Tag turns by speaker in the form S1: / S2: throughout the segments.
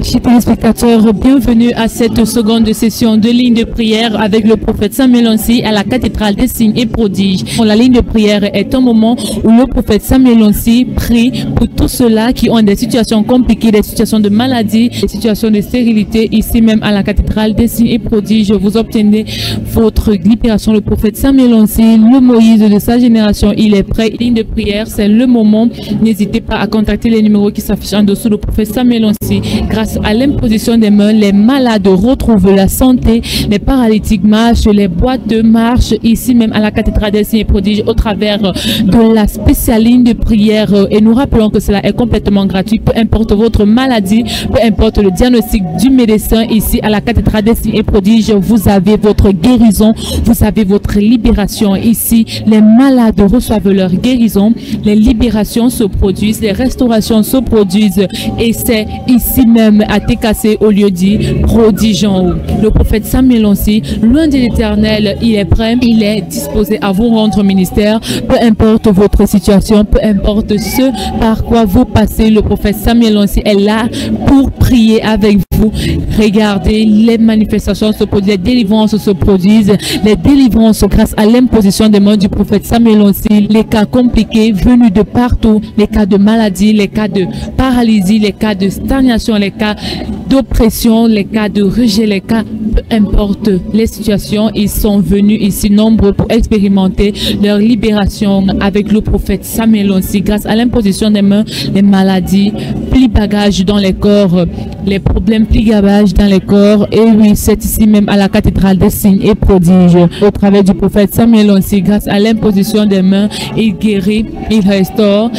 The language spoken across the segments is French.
S1: Chers téléspectateurs, bienvenue à cette seconde session de ligne de prière avec le prophète Samuel Onsi à la cathédrale des signes et prodiges. La ligne de prière est un moment où le prophète Samuel Onsi prie pour tous ceux-là qui ont des situations compliquées, des situations de maladie, des situations de stérilité. Ici même à la cathédrale des signes et prodiges, vous obtenez votre libération. Le prophète Samuel Onsi, le Moïse de sa génération, il est prêt. Ligne de prière, c'est le moment. N'hésitez pas à contacter les numéros qui s'affichent en dessous. Le prophète Samuel Onsi, grâce à l'imposition des mains, les malades retrouvent la santé, les paralytiques marchent, les boiteux marchent, ici même à la cathédrale des signes et prodiges au travers de la spéciale ligne de prière. Et nous rappelons que cela est complètement gratuit, peu importe votre maladie, peu importe le diagnostic du médecin. Ici à la cathédrale des signes et prodiges, vous avez votre guérison, vous avez votre libération. Ici, les malades reçoivent leur guérison, les libérations se produisent, les restaurations se produisent, et c'est ici même à Tekase au lieu dit prodige en haut. Le prophète Samuel Onsi, loin de l'Éternel, il est prêt, il est disposé à vous rendre ministère, peu importe votre situation, peu importe ce par quoi vous passez. Le prophète Samuel Onsi est là pour prier avec vous. Regardez, les manifestations se produisent, les délivrances se produisent, les délivrances grâce à l'imposition des mains du prophète Samuel Onsi. Les cas compliqués venus de partout, les cas de maladie, les cas de paralysie, les cas de stagnation, les cas d'oppression, les cas de rejet, les cas, peu importe les situations, ils sont venus ici nombreux pour expérimenter leur libération avec le prophète Samuel Onsi. Grâce à l'imposition des mains, les maladies, plis bagages dans les corps, les problèmes plis bagages dans les corps. Et oui, c'est ici même à la cathédrale des signes et prodiges. Au travers du prophète Samuel Onsi, grâce à l'imposition des mains, il guérit, il restaure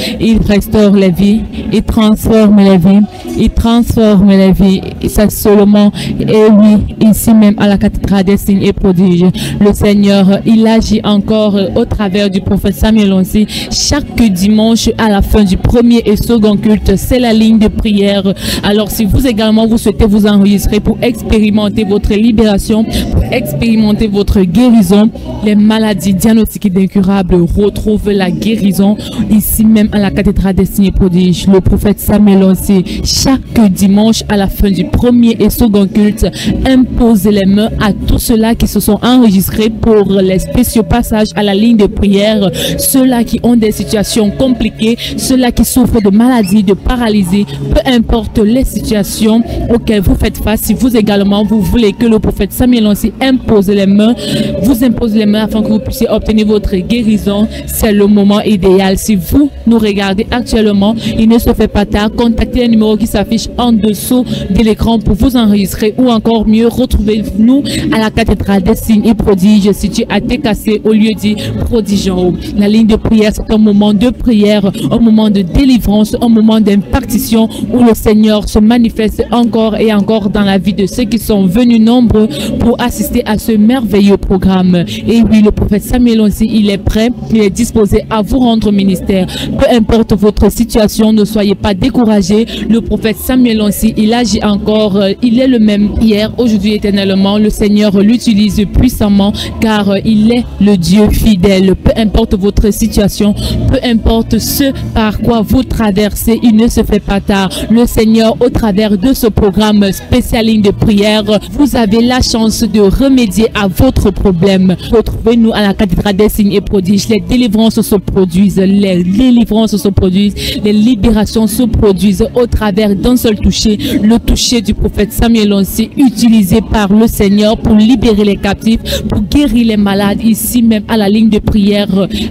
S1: les vies, il transforme les vies, il transforme les vies. Et ça seulement, et oui, ici même à la cathédrale des signes et prodiges, le Seigneur, il agit encore au travers du prophète Samuel Onsi. Chaque dimanche à la fin du premier et second culte, c'est la ligne de prière. Alors si vous également vous souhaitez vous enregistrer pour expérimenter votre libération, pour expérimenter votre guérison, les maladies diagnostiquées d'incurables retrouvent la guérison ici même à la cathédrale des signes et prodiges. Le prophète Samuel Onsi, chaque dimanche à la fin du premier et second culte, impose les mains à tous ceux-là qui se sont enregistrés pour les spéciaux passages à la ligne de prière, ceux-là qui ont des situations compliquées, ceux-là qui souffrent de maladies, de paralysie, peu importe les situations auxquelles vous faites face. Si vous également vous voulez que le prophète Samuel Onsi impose les mains, vous impose les mains afin que vous puissiez obtenir votre guérison, c'est le moment idéal. Si vous nous regardez actuellement, il ne se fait pas tard, contactez les numéros qui s'affichent en dessous de l'écran pour vous enregistrer, ou encore mieux, retrouvez-nous à la cathédrale des signes et prodiges située à Tekase au lieu dit prodige en haut. La ligne de prière, c'est un moment de prière, un moment de délivrance, un moment d'impartition où le Seigneur se manifeste encore et encore dans la vie de ceux qui sont venus nombreux pour assister à ce merveilleux programme. Et oui, le prophète Samuel Onsi, il est prêt, il est disposé à vous rendre ministère. Peu importe votre situation, ne soyez pas découragés. Le prophète Samuel Onsi, il agit encore, il est le même hier, aujourd'hui, éternellement. Le Seigneur l'utilise puissamment car il est le Dieu fidèle. Peu importe votre situation, peu importe ce par quoi vous traversez, il ne se fait pas tard. Le Seigneur, au travers de ce programme spécial ligne de prière, vous avez la chance de remédier à votre problème. Retrouvez-nous à la cathédrale des signes et prodiges. Les délivrances se produisent, les délivrances se produisent, les libérations se produisent au travers d'un seul toucher, le toucher du prophète Samuel Onsi, utilisé par le Seigneur pour libérer les captifs, pour guérir les malades, ici même à la ligne de prière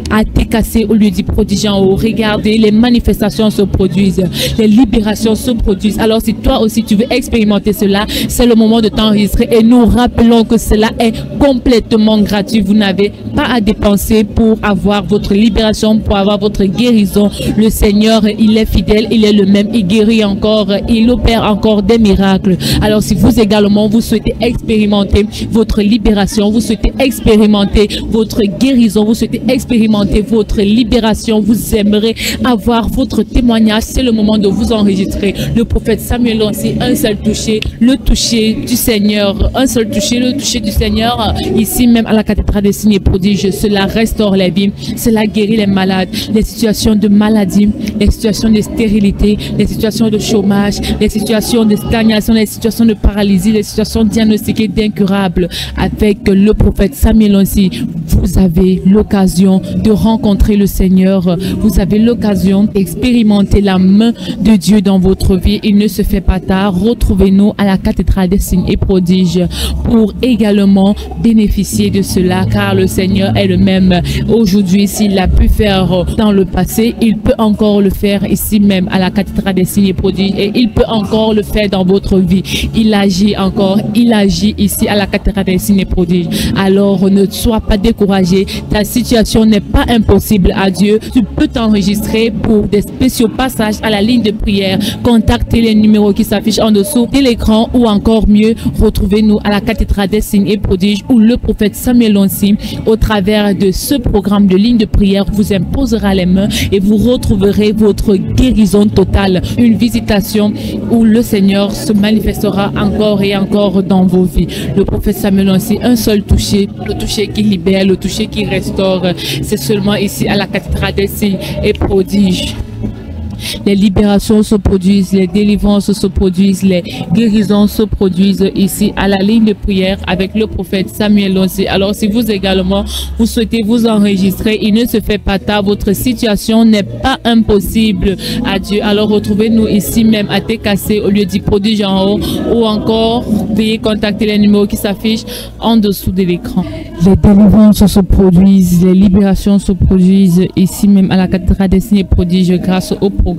S1: à Tekase au lieu du prodige en haut. Regardez, les manifestations se produisent, les libérations se produisent. Alors si toi aussi tu veux expérimenter cela, c'est le moment de t'enregistrer, et nous rappelons que cela est complètement gratuit. Vous n'avez pas à dépenser pour avoir votre libération, pour avoir votre guérison. Le Seigneur, il est fidèle, il est le même, il guérit encore, il opère encore des miracles. Alors si vous également vous souhaitez expérimenter votre libération, vous souhaitez expérimenter votre guérison, vous souhaitez expérimenter votre libération, vous aimerez avoir votre témoignage, c'est le moment de vous enregistrer. Le prophète Samuel Onsi, un seul toucher, le toucher du Seigneur, un seul toucher, le toucher du Seigneur, ici même à la cathédrale des signes et prodiges, cela restaure les vies, cela guérit les malades, les situations de maladie, les situations de stérilité, les situations de chômage, les situations de stagnation, stagnation, les situations de paralysie, les situations diagnostiquées d'incurables avec le prophète Samuel aussi. Vous avez l'occasion de rencontrer le Seigneur. Vous avez l'occasion d'expérimenter la main de Dieu dans votre vie. Il ne se fait pas tard. Retrouvez-nous à la cathédrale des signes et prodiges pour également bénéficier de cela, car le Seigneur est le même aujourd'hui. S'il a pu faire dans le passé, il peut encore le faire ici même à la cathédrale des signes et prodiges, et il peut encore le faire dans votre vie. Il agit encore, il agit ici à la cathédrale des signes et prodiges. Alors ne sois pas découragé, ta situation n'est pas impossible à Dieu. Tu peux t'enregistrer pour des spéciaux passages à la ligne de prière. Contactez les numéros qui s'affichent en dessous de l'écran, ou encore mieux, retrouvez-nous à la cathédrale des signes et prodiges où le prophète Samuel Onsi, au travers de ce programme de ligne de prière, vous imposera les mains et vous retrouverez votre guérison totale. Une visitation où le Seigneur se manifestera encore et encore dans vos vies. Le prophète Samuel Onsi, un seul toucher, le toucher qui libère, le toucher qui restaure. C'est seulement ici à la cathédrale des signes et prodiges. Les libérations se produisent, les délivrances se produisent, les guérisons se produisent ici à la ligne de prière avec le prophète Samuel Onsi. Alors si vous également, vous souhaitez vous enregistrer, il ne se fait pas tard, votre situation n'est pas impossible à Dieu. Alors retrouvez-nous ici même à TKC au lieu dit prodige en haut, ou encore veuillez contacter les numéros qui s'affichent en dessous de l'écran. Les délivrances se produisent, les libérations se produisent ici même à la cathédrale des signes et prodiges grâce au programme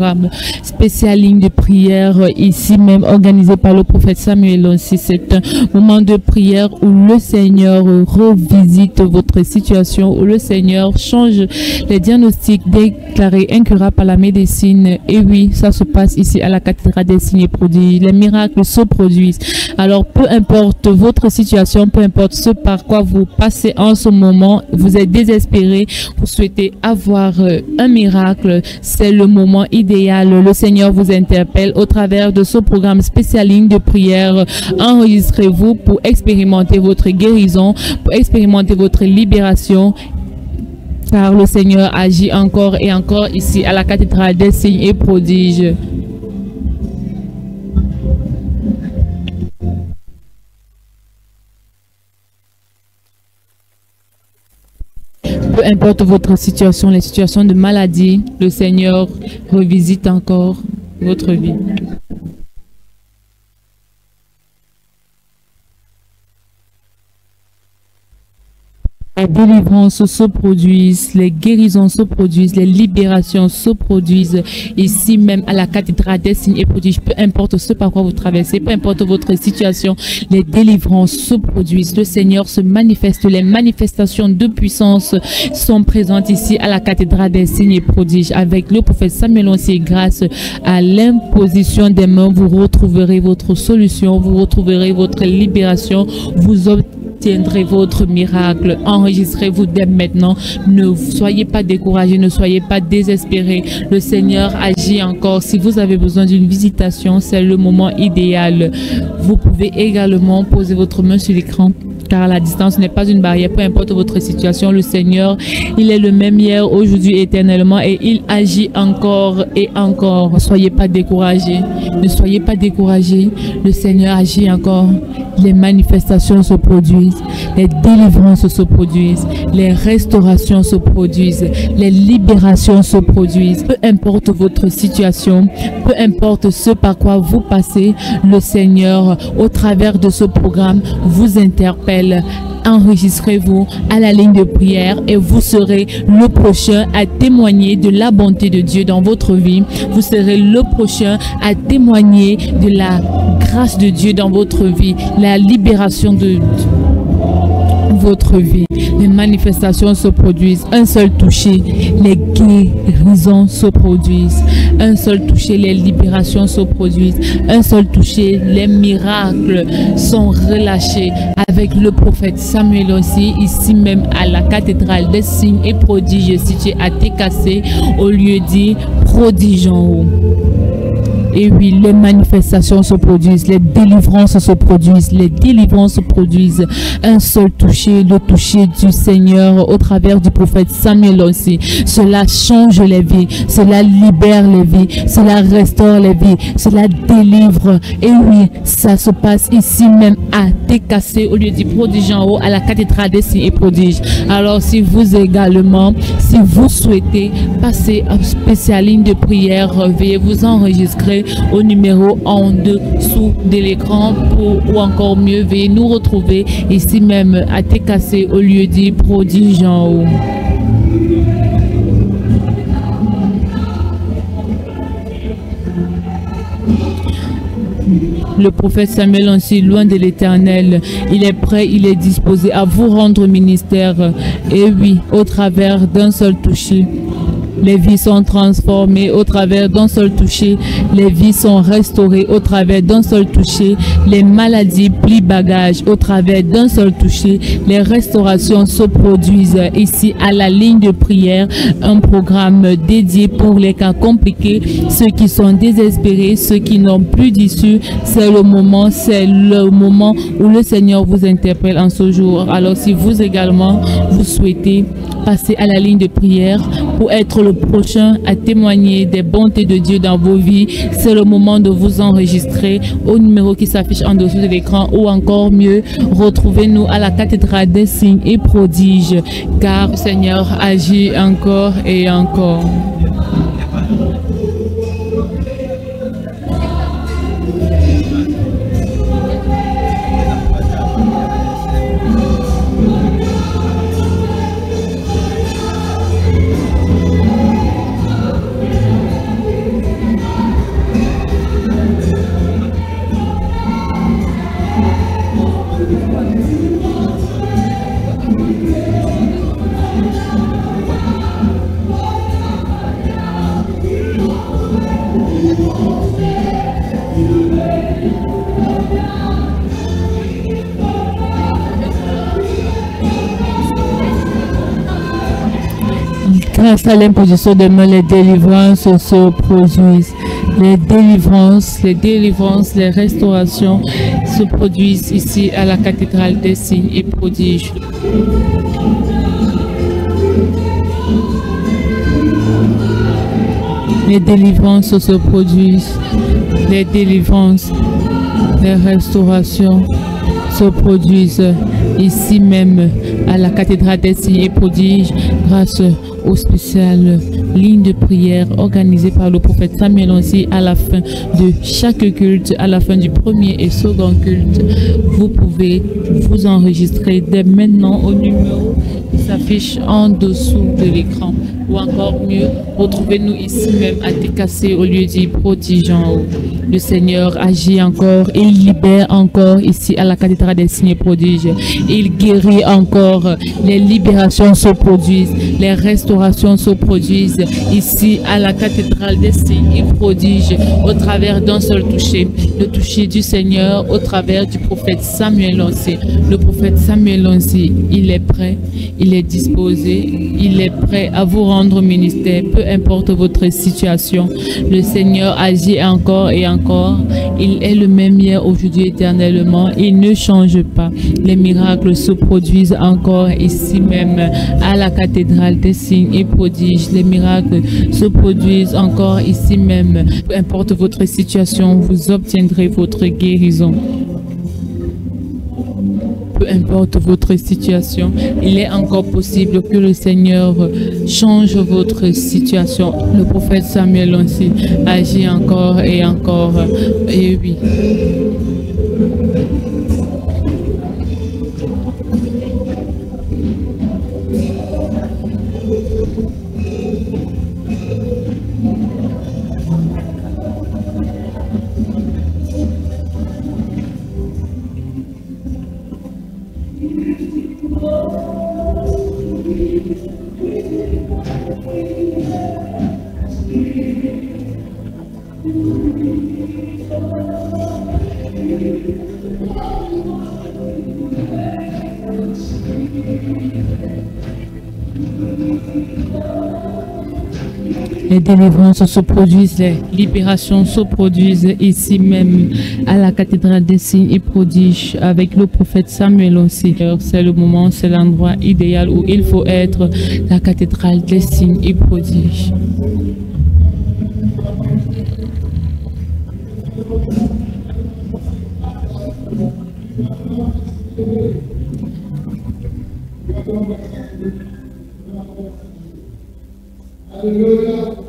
S1: spécial ligne de prière ici même organisé par le prophète Samuel Onsi. C'est un moment de prière où le Seigneur revisite votre situation, où le Seigneur change les diagnostics déclarés incurables par la médecine. Et oui, ça se passe ici à la cathédrale des signes et prodiges. Les miracles se produisent. Alors peu importe votre situation, peu importe ce par quoi vous passez en ce moment, vous êtes désespéré, vous souhaitez avoir un miracle, c'est le moment idéal. Le Seigneur vous interpelle au travers de ce programme spécial ligne de prière. Enregistrez-vous pour expérimenter votre guérison, pour expérimenter votre libération, car le Seigneur agit encore et encore ici à la cathédrale des signes et prodiges. Peu importe votre situation, les situations de maladie, le Seigneur revisite encore votre vie. Les délivrances se produisent, les guérisons se produisent, les libérations se produisent ici même à la cathédrale des signes et prodiges. Peu importe ce par quoi vous traversez, peu importe votre situation, les délivrances se produisent. Le Seigneur se manifeste, les manifestations de puissance sont présentes ici à la cathédrale des signes et prodiges. Avec le prophète Samuel Onsi, grâce à l'imposition des mains, vous retrouverez votre solution, vous retrouverez votre libération, vous obtiendrez votre miracle. Enregistrez-vous dès maintenant. Ne soyez pas découragés, ne soyez pas désespérés. Le Seigneur agit encore. Si vous avez besoin d'une visitation, c'est le moment idéal. Vous pouvez également poser votre main sur l'écran, car la distance n'est pas une barrière. Peu importe votre situation, le Seigneur, il est le même hier, aujourd'hui, éternellement, et il agit encore et encore. Ne soyez pas découragés. Ne soyez pas découragés. Le Seigneur agit encore. Les manifestations se produisent, les délivrances se produisent, les restaurations se produisent, les libérations se produisent. Peu importe votre situation, peu importe ce par quoi vous passez, le Seigneur, au travers de ce programme, vous interpelle. Enregistrez-vous à la ligne de prière et vous serez le prochain à témoigner de la bonté de Dieu dans votre vie. Vous serez le prochain à témoigner de la grâce de Dieu dans votre vie, la libération de votre vie. Les manifestations se produisent. Un seul toucher, les guérisons se produisent. Un seul toucher, les libérations se produisent. Un seul toucher, les miracles sont relâchés. Avec le prophète Samuel aussi, ici même à la cathédrale des signes et prodiges située à TKC, au lieu dit prodige en haut. Et oui, les manifestations se produisent, les délivrances se produisent, les délivrances se produisent. Un seul toucher, le toucher du Seigneur au travers du prophète Samuel aussi. Cela change les vies, cela libère les vies, cela restaure les vies, cela délivre. Et oui, ça se passe ici même à TKC au lieu du prodige en haut à la cathédrale des signes et prodiges. Alors si vous également, si vous souhaitez passer en spéciale ligne de prière, veuillez vous enregistrer au numéro en dessous de l'écran ou encore mieux, veuillez nous retrouver ici même à TKC au lieu du prodige en haut. Le prophète Samuel aussi, loin de l'Éternel, il est prêt, il est disposé à vous rendre ministère. Et oui, au travers d'un seul toucher, les vies sont transformées. Au travers d'un seul toucher, les vies sont restaurées. Au travers d'un seul toucher, les maladies plient bagage. Au travers d'un seul toucher, les restaurations se produisent. Ici, à la ligne de prière, un programme dédié pour les cas compliqués, ceux qui sont désespérés, ceux qui n'ont plus d'issue. C'est le moment où le Seigneur vous interpelle en ce jour. Alors, si vous également, vous souhaitez passer à la ligne de prière pour être le prochain à témoigner des bontés de Dieu dans vos vies, c'est le moment de vous enregistrer au numéro qui s'affiche en dessous de l'écran, ou encore mieux, retrouvez-nous à la cathédrale des signes et prodiges, car le Seigneur agit encore et encore. Grâce à l'imposition des mains, les délivrances se produisent. Les délivrances, les restaurations se produisent ici à la cathédrale des signes et prodiges. Les délivrances se produisent. Les délivrances, les restaurations se produisent ici même à la cathédrale des signes et prodiges grâce aux spéciales lignes de prière organisées par le prophète Samuel aussi à la fin de chaque culte, à la fin du premier et second culte. Vous pouvez vous enregistrer dès maintenant au numéro qui s'affiche en dessous de l'écran, ou encore mieux, retrouvez-nous ici même à TKC au lieu du prodige en haut. Le Seigneur agit encore, il libère encore ici à la cathédrale des signes et prodiges. Il guérit encore, les libérations se produisent, les restaurations se produisent ici à la cathédrale des signes et prodiges au travers d'un seul toucher, le toucher du Seigneur au travers du prophète Samuel aussi. Le prophète Samuel aussi, il est prêt, il est disposé, il est prêt à vous rendre ministère, peu importe votre situation. Le Seigneur agit encore et encore. Il est le même hier, aujourd'hui, éternellement. Il ne change pas. Les miracles se produisent encore ici même à la cathédrale des signes et prodiges. Les miracles se produisent encore ici même. Peu importe votre situation, vous obtiendrez votre guérison. Peu importe votre situation, il est encore possible que le Seigneur change votre situation. Le prophète Samuel aussi agit encore et encore. Et oui. les délivrances se produisent, les libérations se produisent ici même à la cathédrale des signes et prodiges avec le prophète Samuel aussi. C'est le moment, c'est l'endroit idéal où il faut être, la cathédrale des signes et prodiges.
S2: Alléluia.